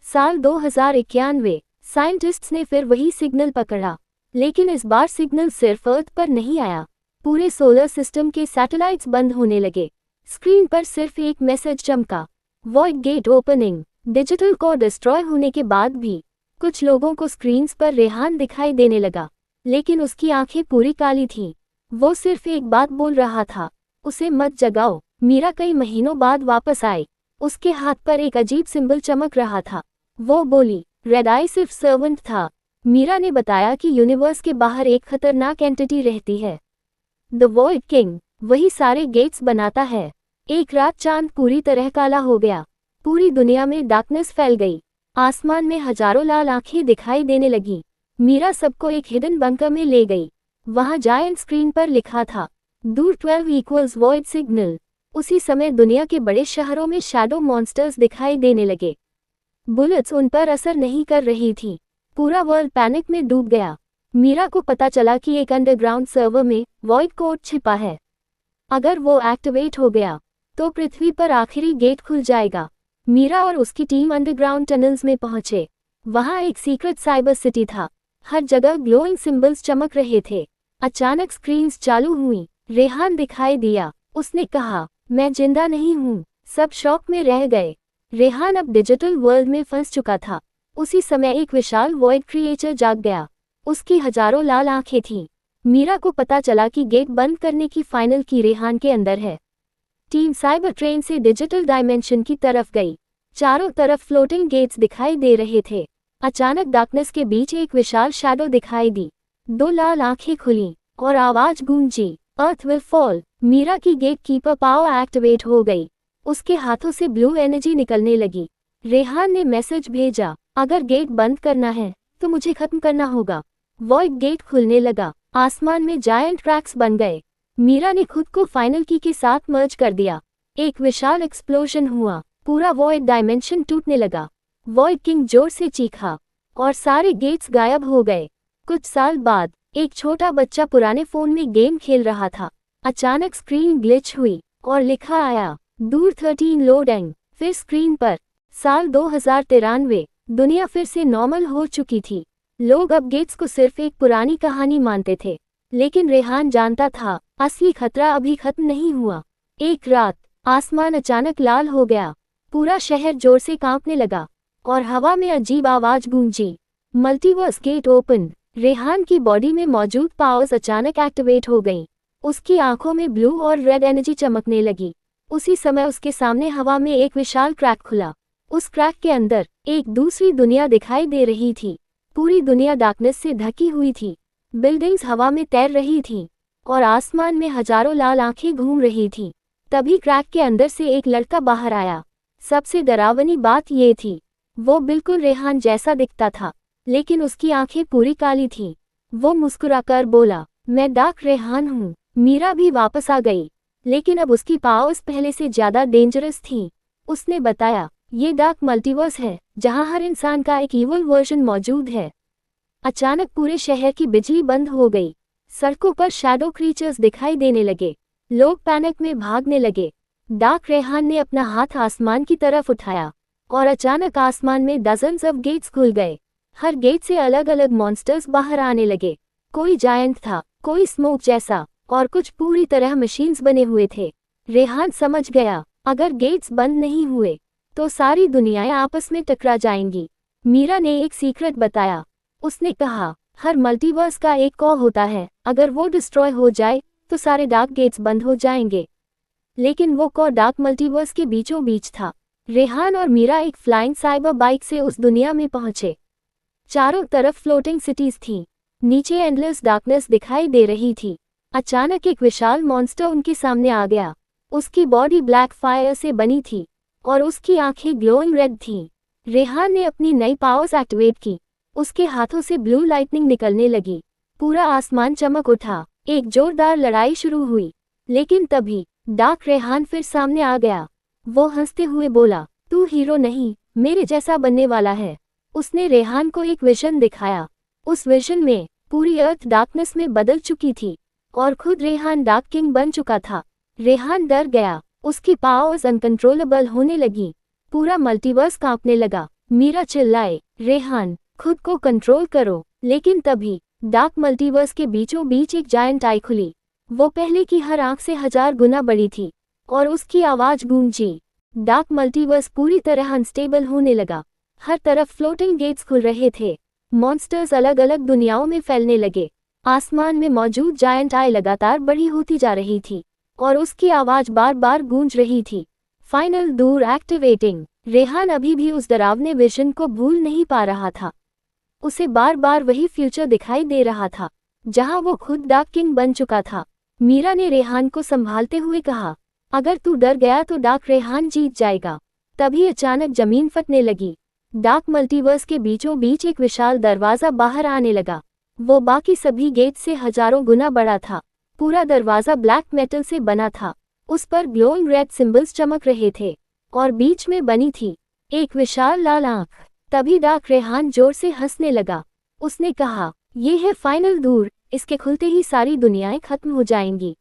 साल 2091, साइंटिस्ट्स ने फिर वही सिग्नल पकड़ा, लेकिन इस बार सिग्नल सिर्फ अर्थ पर नहीं आया। पूरे सोलर सिस्टम के सैटेलाइट्स बंद होने लगे। स्क्रीन पर सिर्फ एक मैसेज चमका, void gate opening. Digital core destroy होने के बाद भी कुछ लोगों को स्क्रीन्स पर रेहान दिखाई देने लगा, लेकिन उसकी आंखें पूरी काली थीं। वो सिर्फ एक बात बोल रहा था, उसे मत जगाओ। मीरा कई महीनों बाद वापस आई। उसके हाथ पर एक अजीब सिंबल चमक रहा था। वो बोली, रेड आई सिर्फ सर्वेंट था। मीरा ने बताया कि यूनिवर्स के बाहर एक खतरनाक एंटिटी रहती है, द वॉइड किंग। वही सारे गेट्स बनाता है। एक रात चांद पूरी तरह काला हो गया। पूरी दुनिया में डार्कनेस फैल गई। आसमान में हजारों लाल आंखें दिखाई देने लगी। मीरा सबको एक हिडन बंकर में ले गई। वहां जायंट स्क्रीन पर लिखा था, दूर 12 इक्वल्स वॉइड सिग्नल। उसी समय दुनिया के बड़े शहरों में शैडो मॉन्स्टर्स दिखाई देने लगे। बुलेट्स उन पर असर नहीं कर रही थी। पूरा वर्ल्ड पैनिक में डूब गया। मीरा को पता चला कि एक अंडरग्राउंड सर्वर में वॉइड कोड छिपा है। अगर वो एक्टिवेट हो गया तो पृथ्वी पर आखिरी गेट खुल जाएगा। मीरा और उसकी टीम अंडरग्राउंड टनल्स में पहुंचे। वहां एक सीक्रेट साइबर सिटी था। हर जगह ग्लोइंग सिंबल्स चमक रहे थे। अचानक स्क्रीन्स चालू हुई। रेहान दिखाई दिया। उसने कहा, मैं जिंदा नहीं हूँ। सब शॉक में रह गए। रेहान अब डिजिटल वर्ल्ड में फंस चुका था। उसी समय एक विशाल वॉइड क्रिएचर जाग गया। उसकी हजारों लाल आंखें थीं। मीरा को पता चला कि गेट बंद करने की फाइनल की रेहान के अंदर है। टीम साइबर ट्रेन से डिजिटल डायमेंशन की तरफ गई। चारों तरफ फ्लोटिंग गेट्स दिखाई दे रहे थे। अचानक डार्कनेस के बीच एक विशाल शैडो दिखाई दी। दो लाल आंखें खुलीं और आवाज गूंजी, अर्थ विल फॉल। मीरा की गेट कीपर पावर एक्टिवेट हो गई। उसके हाथों से ब्लू एनर्जी निकलने लगी। रेहान ने मैसेज भेजा, अगर गेट बंद करना है तो मुझे खत्म करना होगा। वॉइड गेट खुलने लगा। आसमान में जायंट ट्रैक्स बन गए। मीरा ने खुद को फाइनल की के साथ मर्ज कर दिया। एक विशाल एक्सप्लोजन हुआ। पूरा वॉइड डायमेंशन टूटने लगा। वॉइड किंग जोर से चीखा और सारे गेट्स गायब हो गए। कुछ साल बाद एक छोटा बच्चा पुराने फोन में गेम खेल रहा था। अचानक स्क्रीन ग्लिच हुई और लिखा आया, दूर 13 लोडिंग। फिर स्क्रीन पर साल 2093। दुनिया फिर से नॉर्मल हो चुकी थी। लोग अब गेट्स को सिर्फ एक पुरानी कहानी मानते थे, लेकिन रेहान जानता था, असली खतरा अभी खत्म नहीं हुआ। एक रात आसमान अचानक लाल हो गया। पूरा शहर जोर से कांपने लगा और हवा में अजीब आवाज गूंजी, मल्टीवर्स गेट ओपन। रेहान की बॉडी में मौजूद पावर्स अचानक एक्टिवेट हो गईं। उसकी आंखों में ब्लू और रेड एनर्जी चमकने लगी। उसी समय उसके सामने हवा में एक विशाल क्रैक खुला। उस क्रैक के अंदर एक दूसरी दुनिया दिखाई दे रही थी। पूरी दुनिया डार्कनेस से ढकी हुई थी। बिल्डिंग्स हवा में तैर रही थीं और आसमान में हजारों लाल आंखें घूम रही थीं। तभी क्रैक के अंदर से एक लड़का बाहर आया। सबसे डरावनी बात ये थी, वो बिल्कुल रेहान जैसा दिखता था, लेकिन उसकी आंखें पूरी काली थीं। वो मुस्कुराकर बोला, मैं डार्क रेहान हूँ। मीरा भी वापस आ गई, लेकिन अब उसकी पावर्स पहले से ज्यादा डेंजरस थीं। उसने बताया, ये डार्क मल्टीवर्स है जहाँ हर इंसान का एक इवल वर्जन मौजूद है। अचानक पूरे शहर की बिजली बंद हो गई। सड़कों पर शैडो क्रीचर्स दिखाई देने लगे। लोग पैनिक में भागने लगे। डार्क रेहान ने अपना हाथ आसमान की तरफ उठाया और अचानक आसमान में डजन्स ऑफ गेट्स खुल गए। हर गेट से अलग अलग मॉन्स्टर्स बाहर आने लगे। कोई जायंट था, कोई स्मोक जैसा और कुछ पूरी तरह मशीन्स बने हुए थे। रेहान समझ गया, अगर गेट्स बंद नहीं हुए तो सारी दुनियाएं आपस में टकरा जाएंगी। मीरा ने एक सीक्रेट बताया। उसने कहा, हर मल्टीवर्स का एक कॉ होता है, अगर वो डिस्ट्रॉय हो जाए तो सारे डार्क गेट्स बंद हो जाएंगे। लेकिन वो कॉ डार्क मल्टीवर्स के बीचों बीच था। रेहान और मीरा एक फ्लाइंग साइबर बाइक से उस दुनिया में पहुंचे। चारों तरफ फ्लोटिंग सिटीज थीं। नीचे एंडलेस डार्कनेस दिखाई दे रही थी। अचानक एक विशाल मॉन्स्टर उनके सामने आ गया। उसकी बॉडी ब्लैक फायर से बनी थी और उसकी आंखें ग्लोइंग रेड थीं। रेहान ने अपनी नई पावर्स एक्टिवेट की। उसके हाथों से ब्लू लाइटनिंग निकलने लगी। पूरा आसमान चमक उठा। एक जोरदार लड़ाई शुरू हुई, लेकिन तभी डार्क रेहान फिर सामने आ गया। वो हंसते हुए बोला, तू हीरो नहीं, मेरे जैसा बनने वाला है। उसने रेहान को एक विजन दिखाया। उस विजन में पूरी अर्थ डार्कनेस में बदल चुकी थी और खुद रेहान डार्क किंग बन चुका था। रेहान डर गया। उसकी पावर्स अनकंट्रोलेबल होने लगी। पूरा मल्टीवर्स कांपने लगा। मीरा चिल्लाए, रेहान खुद को कंट्रोल करो। लेकिन तभी डार्क मल्टीवर्स के बीचों बीच एक जायंट आई खुली। वो पहले की हर आंख से 1000 गुना बड़ी थी और उसकी आवाज गूंजी। डार्क मल्टीवर्स पूरी तरह अनस्टेबल होने लगा। हर तरफ फ्लोटिंग गेट्स खुल रहे थे। मॉन्स्टर्स अलग अलग दुनियाओं में फैलने लगे। आसमान में मौजूद जायंट आई लगातार बड़ी होती जा रही थी और उसकी आवाज बार बार गूंज रही थी। फाइनल दूर एक्टिवेटिंग। रेहान अभी भी उस डरावने विजन को भूल नहीं पा रहा था। उसे बार बार वही फ्यूचर दिखाई दे रहा था जहां वो खुद डार्क किंग बन चुका था। मीरा ने रेहान को संभालते हुए कहा, अगर तू डर गया तो डार्क रेहान जीत जाएगा। तभी अचानक जमीन फटने लगी। डार्क मल्टीवर्स के बीचों बीच एक विशाल दरवाजा बाहर आने लगा। वो बाकी सभी गेट से हजारों गुना बड़ा था। पूरा दरवाजा ब्लैक मेटल से बना था। उस पर ग्लोइंग रेड सिंबल्स चमक रहे थे और बीच में बनी थी एक विशाल लाल आंख। तभी डार्क रेहान जोर से हंसने लगा। उसने कहा, ये है फाइनल दूर, इसके खुलते ही सारी दुनियाएं खत्म हो जाएंगी।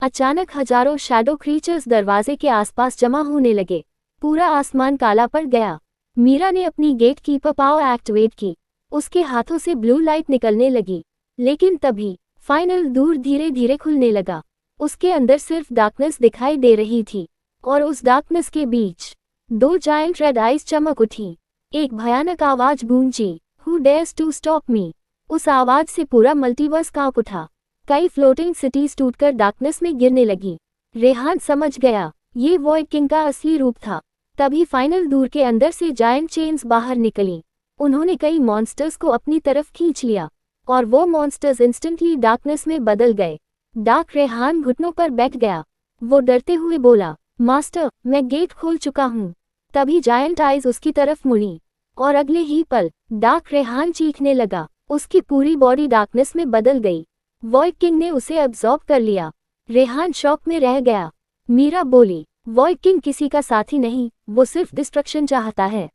अचानक हजारों शैडो क्रीचर्स दरवाजे के आसपास जमा होने लगे। पूरा आसमान काला पड़ गया। मीरा ने अपनी गेट कीपर पावर एक्टिवेट की। उसके हाथों से ब्लू लाइट निकलने लगी। लेकिन तभी फाइनल दूर धीरे धीरे खुलने लगा। उसके अंदर सिर्फ डार्कनेस दिखाई दे रही थी और उस डार्कनेस के बीच 2 जायंट रेड आइज चमक उठी। एक भयानक आवाज गूंजी, who dares to stop me. उस आवाज से पूरा मल्टीवर्स कांप उठा। कई फ्लोटिंग सिटीज टूटकर डार्कनेस में गिरने लगी। रेहान समझ गया, ये वॉइड किंग का असली रूप था। तभी फाइनल दूर के अंदर से जायंट चेन्स बाहर निकली। उन्होंने कई मॉन्स्टर्स को अपनी तरफ खींच लिया और वो मॉन्स्टर्स इंस्टेंटली डार्कनेस में बदल गए। डार्क रेहान घुटनों पर बैठ गया। वो डरते हुए बोला, मास्टर, मैं गेट खोल चुका हूँ। तभी जायंट आइज उसकी तरफ मुड़ी और अगले ही पल डार्क रेहान चीखने लगा। उसकी पूरी बॉडी डार्कनेस में बदल गई। वॉइड किंग ने उसे अब्सॉर्ब कर लिया। रेहान शॉक में रह गया। मीरा बोली, वॉइड किंग किसी का साथी नहीं, वो सिर्फ डिस्ट्रक्शन चाहता है।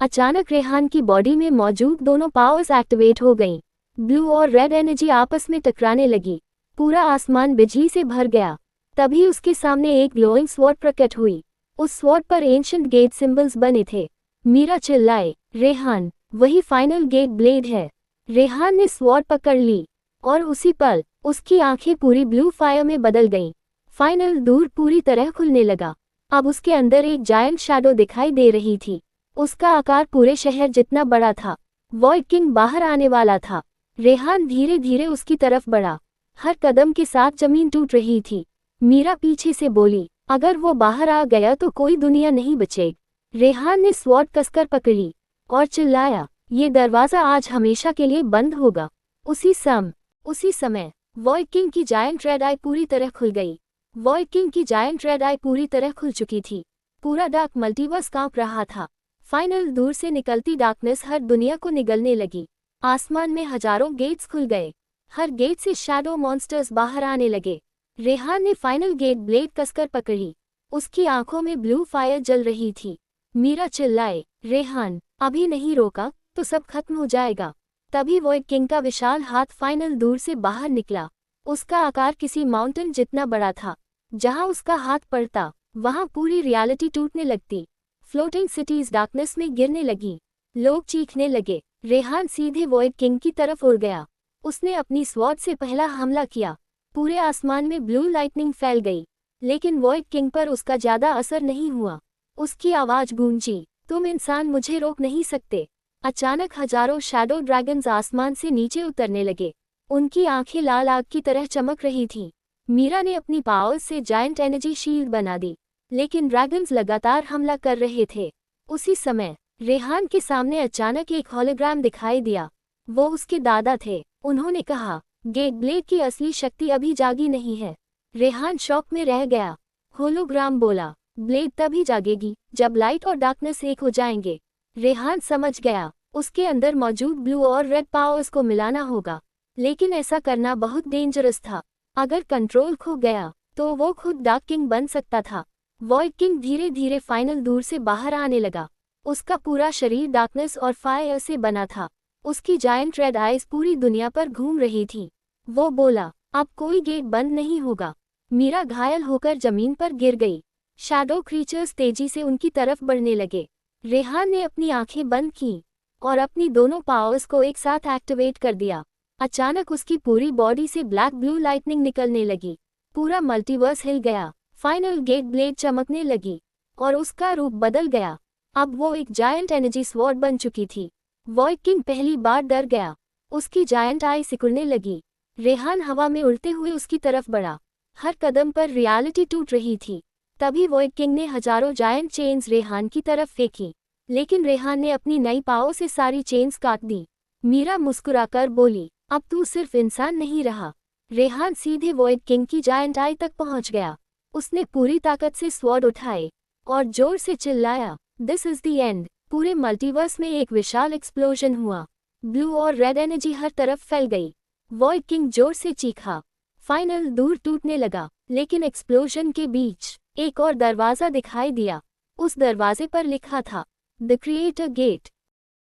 अचानक रेहान की बॉडी में मौजूद दोनों पावर्स एक्टिवेट हो गईं। ब्लू और रेड एनर्जी आपस में टकराने लगी। पूरा आसमान बिजली से भर गया। तभी उसके सामने एक ग्लोइंग स्वॉर्ड प्रकट हुई। उस स्वॉर्ड पर एंशिएंट गेट सिंबल्स बने थे। मीरा चिल्लाए, रेहान, वही फाइनल गेट ब्लेड है। रेहान ने स्वॉर्ड पकड़ ली और उसी पल उसकी आंखें पूरी ब्लू फायर में बदल गईं। फाइनल दूर पूरी तरह खुलने लगा। अब उसके अंदर एक जायंट शैडो दिखाई दे रही थी। उसका आकार पूरे शहर जितना बड़ा था। वॉइड किंग बाहर आने वाला था। रेहान धीरे धीरे उसकी तरफ बढ़ा। हर कदम के साथ जमीन टूट रही थी। मीरा पीछे से बोली, अगर वो बाहर आ गया तो कोई दुनिया नहीं बचेगी। रेहान ने स्वॉर्ड कसकर पकड़ी और चिल्लाया, ये दरवाजा आज हमेशा के लिए बंद होगा। उसी समय वॉइड किंग की जायंट रेड आई पूरी तरह खुल गई। वॉइड किंग की जायंट रेड आई पूरी तरह खुल चुकी थी। पूरा डार्क मल्टीवर्स कांप रहा था। फाइनल दूर से निकलती डार्कनेस हर दुनिया को निगलने लगी। आसमान में हजारों गेट्स खुल गए। हर गेट से शैडो मॉन्स्टर्स बाहर आने लगे। रेहान ने फाइनल गेट ब्लेड कसकर पकड़ी। उसकी आंखों में ब्लू फायर जल रही थी। मीरा चिल्लाए, रेहान, अभी नहीं रोका तो सब खत्म हो जाएगा। तभी वॉइड किंग का विशाल हाथ फाइनल दूर से बाहर निकला। उसका आकार किसी माउंटेन जितना बड़ा था। जहां उसका हाथ पड़ता वहां पूरी रियलिटी टूटने लगती। फ्लोटिंग सिटीज डार्कनेस में गिरने लगी। लोग चीखने लगे। रेहान सीधे वॉइड किंग की तरफ उड़ गया। उसने अपनी स्वॉर्ड से पहला हमला किया। पूरे आसमान में ब्लू लाइटनिंग फैल गई। लेकिन वॉइड किंग पर उसका ज्यादा असर नहीं हुआ। उसकी आवाज गूंजी, तुम इंसान मुझे रोक नहीं सकते। अचानक हजारों शैडो ड्रैगन्स आसमान से नीचे उतरने लगे। उनकी आंखें लाल आग की तरह चमक रही थीं। मीरा ने अपनी पावर्स से जायंट एनर्जी शील्ड बना दी। लेकिन ड्रैगन्स लगातार हमला कर रहे थे। उसी समय रेहान के सामने अचानक एक हॉलोग्राम दिखाई दिया। वो उसके दादा थे। उन्होंने कहा, गेट ब्लेड की असली शक्ति अभी जागी नहीं है। रेहान शॉक में रह गया। होलोग्राम बोला, ब्लेड तभी जागेगी जब लाइट और डार्कनेस एक हो जाएंगे। रेहान समझ गया, उसके अंदर मौजूद ब्लू और रेड पावर्स को मिलाना होगा। लेकिन ऐसा करना बहुत डेंजरस था। अगर कंट्रोल खो गया तो वो खुद डार्क किंग बन सकता था। वॉइड किंग धीरे धीरे फाइनल दूर से बाहर आने लगा। उसका पूरा शरीर डार्कनेस और फायर से बना था। उसकी जायंट रेड आइज पूरी दुनिया पर घूम रही थी। वो बोला, अब कोई गेट बंद नहीं होगा। मीरा घायल होकर जमीन पर गिर गई। शैडो क्रीचर्स तेजी से उनकी तरफ बढ़ने लगे। रेहान ने अपनी आंखें बंद की और अपनी दोनों पावर्स को एक साथ एक्टिवेट कर दिया। अचानक उसकी पूरी बॉडी से ब्लैक ब्लू लाइटनिंग निकलने लगी। पूरा मल्टीवर्स हिल गया। फाइनल गेट ब्लेड चमकने लगी और उसका रूप बदल गया। अब वो एक जायंट एनर्जी स्वॉर्ड बन चुकी थी। वॉइड किंग पहली बार डर गया। उसकी जायंट आई सिकुड़ने लगी। रेहान हवा में उड़ते हुए उसकी तरफ बढ़ा। हर कदम पर रियलिटी टूट रही थी। तभी वॉइड किंग ने हजारों जायंट चेन्स रेहान की तरफ फेंकी, लेकिन रेहान ने अपनी नई पाँव से सारी चेन्स काट दी। मीरा मुस्कुराकर बोली, अब तू सिर्फ इंसान नहीं रहा। रेहान सीधे वॉइड किंग की जायंट आई तक पहुंच गया। उसने पूरी ताकत से स्वॉर्ड उठाए और जोर से चिल्लाया, दिस इज द एंड। पूरे मल्टीवर्स में एक विशाल एक्सप्लोजन हुआ। ब्लू और रेड एनर्जी हर तरफ फैल गई। वॉइड किंग जोर से चीखा। फाइनल दूर टूटने लगा, लेकिन एक्सप्लोजन के बीच एक और दरवाजा दिखाई दिया। उस दरवाजे पर लिखा था, द क्रिएटर गेट।